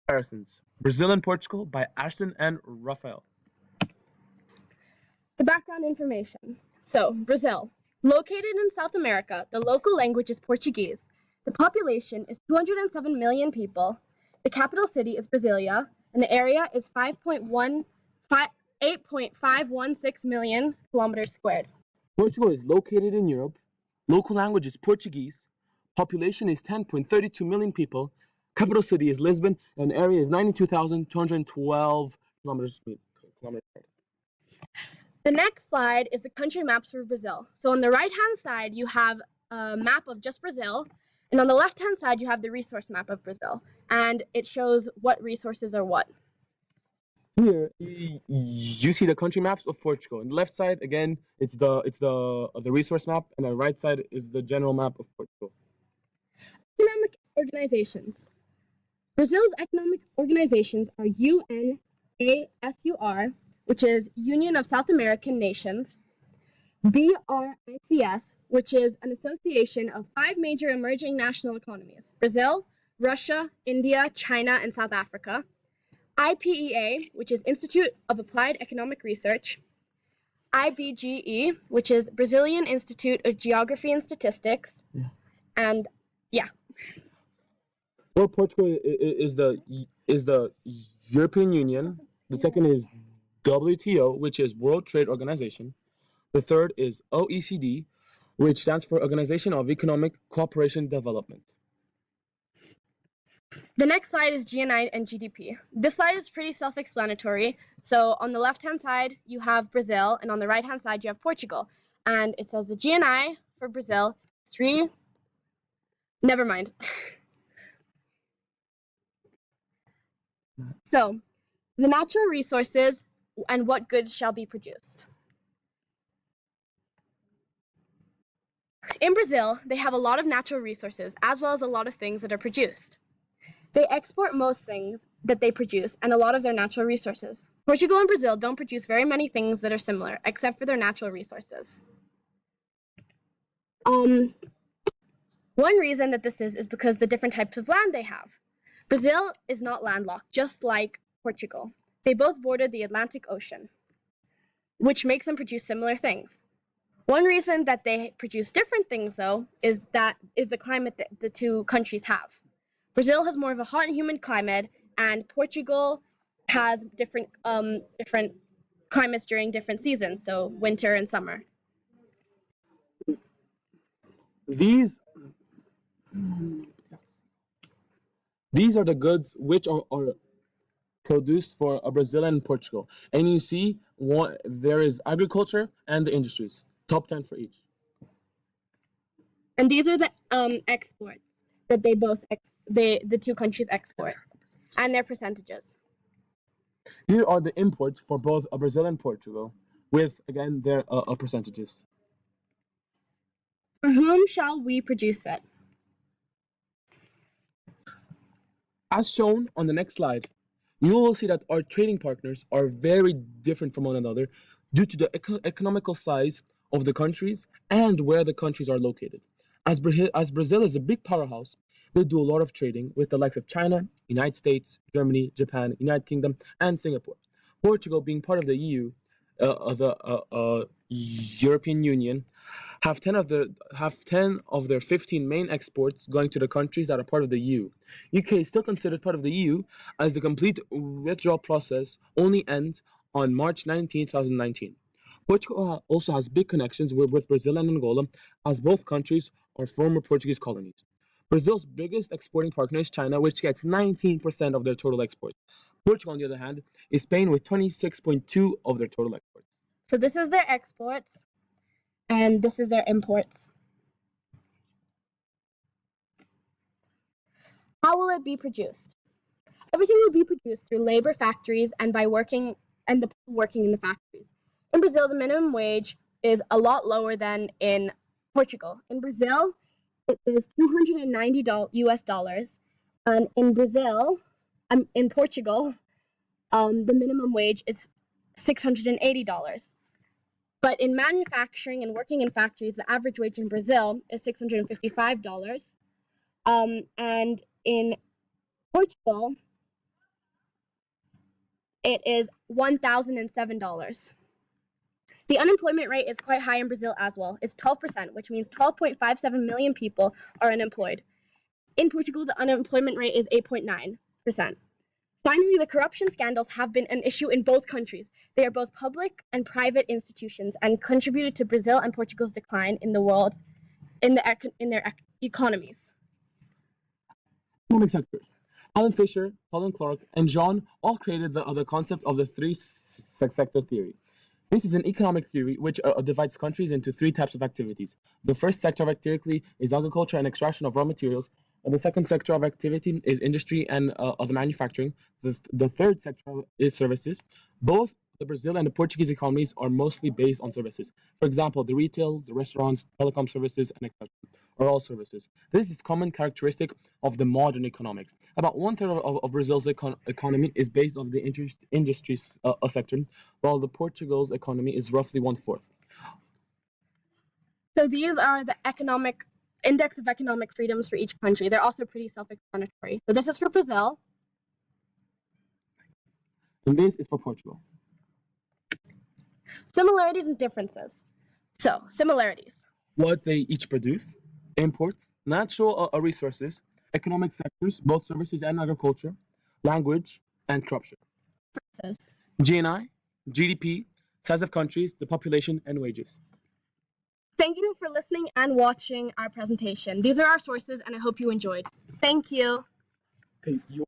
Comparisons: Brazil and Portugal by Ashton and Raphael. The background information. So, Brazil. Located in South America, the local language is Portuguese. The population is 207 million people. The capital city is Brasilia, and the area is 8.516 million kilometers squared. Portugal is located in Europe. Local language is Portuguese. Population is 10.32 million people. Capital city is Lisbon, and area is 92,212 kilometers squared. The next slide is the country maps for Brazil. So on the right-hand side, you have a map of just Brazil, and on the left-hand side, you have the resource map of Brazil, and it shows what resources are what. Here you see the country maps of Portugal. On the left side, again, it's the resource map, and on the right side is the general map of Portugal. Economic organizations. Brazil's economic organizations are UNASUR, which is Union of South American Nations, BRICS, which is an association of 5 major emerging national economies: Brazil, Russia, India, China, and South Africa, IPEA, which is Institute of Applied Economic Research, IBGE, which is Brazilian Institute of Geography and Statistics, and yeah. Well, Portugal is the European Union. The second is WTO, which is World Trade Organization. The third is OECD, which stands for Organization of Economic Cooperation Development. The next slide is GNI and GDP. This slide is pretty self-explanatory. So on the left-hand side, you have Brazil, and on the right-hand side, you have Portugal. And it says the GNI for Brazil is never mind. So, the natural resources and what goods shall be produced. In Brazil, they have a lot of natural resources, as well as a lot of things that are produced. They export most things that they produce and a lot of their natural resources. Portugal and Brazil don't produce very many things that are similar, except for their natural resources. One reason that this is because the different types of land they have. Brazil is not landlocked, just like Portugal. They both border the Atlantic Ocean, which makes them produce similar things. One reason that they produce different things, though, is the climate that the two countries have. Brazil has more of a hot and humid climate, and Portugal has different climates during different seasons, so winter and summer. These are the goods which are produced for Brazil and Portugal. And you see, there is agriculture and the industries. Top 10 for each. And these are the exports that the two countries export, and their percentages. Here are the imports for both Brazil and Portugal, with again their percentages. For whom shall we produce it? As shown on the next slide, you will see that our trading partners are very different from one another due to the economical size of the countries and where the countries are located. As Brazil is a big powerhouse, they do a lot of trading with the likes of China, United States, Germany, Japan, United Kingdom, and Singapore. Portugal, being part of the EU, the European Union, have 10 of their 15 main exports going to the countries that are part of the EU. UK is still considered part of the EU, as the complete withdrawal process only ends on March 19, 2019. Portugal also has big connections with Brazil and Angola, as both countries are former Portuguese colonies. Brazil's biggest exporting partner is China, which gets 19% of their total exports. Portugal, on the other hand, is Spain with 26.2% of their total exports. So this is their exports, and this is their imports. How will it be produced? Everything will be produced through labor factories and by working in the factories. In Brazil, the minimum wage is a lot lower than in Portugal. In Brazil, it is $290 US, and in Portugal, the minimum wage is $680. But in manufacturing and working in factories, the average wage in Brazil is $655. And in Portugal, it is $1,007. The unemployment rate is quite high in Brazil as well. It's 12%, which means 12.57 million people are unemployed. In Portugal, the unemployment rate is 8.9%. Finally, the corruption scandals have been an issue in both countries. They are both public and private institutions and contributed to Brazil and Portugal's decline in the world in their economies. Economic sectors. Alan Fisher, Colin Clark, and John all created the concept of the three-sector theory. This is an economic theory which divides countries into three types of activities. The first sector of activity is agriculture and extraction of raw materials. And the second sector of activity is industry and of manufacturing. The third sector is services. Both the Brazil and the Portuguese economies are mostly based on services. For example, the retail, the restaurants, telecom services, and etc. are all services. This is common characteristic of the modern economics. About one-third of Brazil's economy is based on the industry sector, while the Portugal's economy is roughly one-fourth. So these are the economic index of economic freedoms for each country. They're also pretty self-explanatory. So this is for Brazil. And this is for Portugal. Similarities and differences. So, similarities. What they each produce, imports, natural resources, economic sectors, both services and agriculture, language, and corruption. Differences. GNI, GDP, size of countries, the population, and wages. Thank you for listening and watching our presentation. These are our sources, and I hope you enjoyed. Thank you. Okay, you